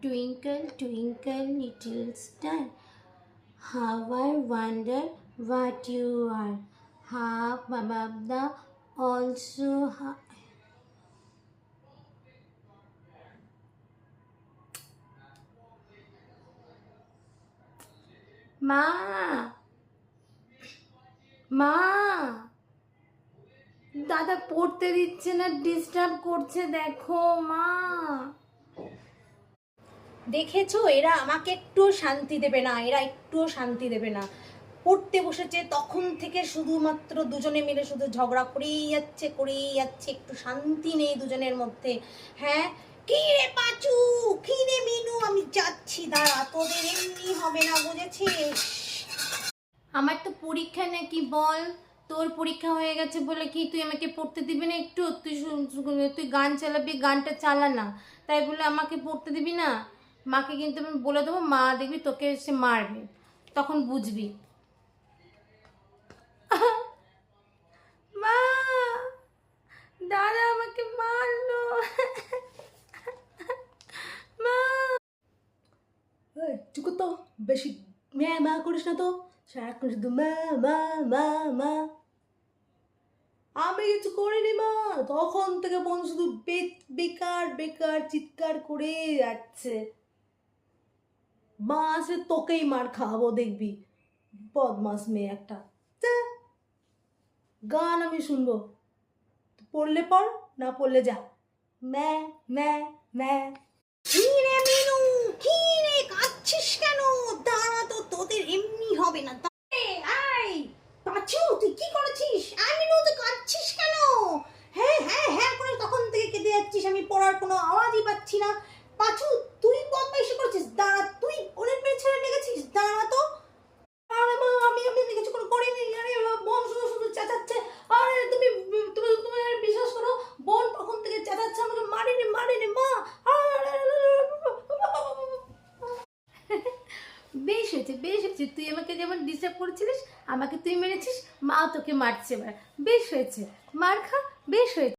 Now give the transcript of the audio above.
Twinkle, twinkle, little star, how I wonder what you are. Half above the also high. মা মা দাদা পড়তে দিচ্ছে না, ডিস্টার্ব করছে, দেখো মা। দেখেছো, এরা আমাকে একটুও শান্তি দেবে না, এরা একটুও শান্তি দেবে না। পড়তে বসেছে তখন থেকে শুধুমাত্র দুজনে মিলে শুধু ঝগড়া করেই যাচ্ছে, একটু শান্তি নেই দুজনের মধ্যে। হ্যাঁ, কি রে পাচু, কি রে মিনু, আমি যাচ্ছি, দাঁড়া, তোদের এমনি হবে না, বুঝেছিস? আমার তো পরীক্ষা নাকি, বল। তোর পরীক্ষা হয়ে গেছে বলে কি তুই আমাকে পড়তে দিবি না একটু? তুই গান চালাবি, গানটা চালা না, তাই বলে আমাকে পড়তে দিবি না? মাকে কিন্তু আমি বলে দেবো, মা দেখবি তোকে এসে মারবে, তখন বুঝবি। মা, দাদা আমাকে মারলো। মা, চুপ তো, বেশি মা করিস না তো, সারাক্ষণ শুধু মা মা মা মা। আমি কিছু করিনি মা, তখন থেকে বোন শুধু বেকার বেকার চিৎকার করে যাচ্ছে। মা আসলে তোকেই মার খাওয়াবো, দেখবি, বদমাস মেয়ে একটা। গান আমি শুনবো, পড়লে পড়, না পড়লে যা। ম্যা ম্যা ম্যা। কি রে মিনু, কি রে কাঁদছিস কেন? দাঁড়া তো, তোদের এমনি হবে না। আই পাচু, তুই কি করেছিস? আমি মিনু, তুই কাঁদছিস কেন? হ্যাঁ হ্যাঁ হ্যাঁ করে তখন থেকে কেঁদে যাচ্ছিস, আমি পড়ার কোনো আওয়াজই পাচ্ছি না। পাচু, তুই বদমাইশি করছিস, দাঁড়া, তুই অনেক মেয়ে ছেড়ে লেগেছিস, দাঁড়া তো। আরে মা, আমি আমি কিছু করে করিনি, আরে বোন শুধু শুধু চেঁচাচ্ছে। আরে তুমি তুমি তুমি বিশ্বাস করো, বোন তখন থেকে চেঁচাচ্ছে, আমাকে মারিনি মারিনি মা। বেশ হয়েছে, বেশ হয়েছে, তুই আমাকে যেমন ডিস্টার্ব করেছিলিস, আমাকে তুই মেরেছিস, মা তোকে মারছে এবার। বেশ হয়েছে, মার খা, বেশ হয়েছে।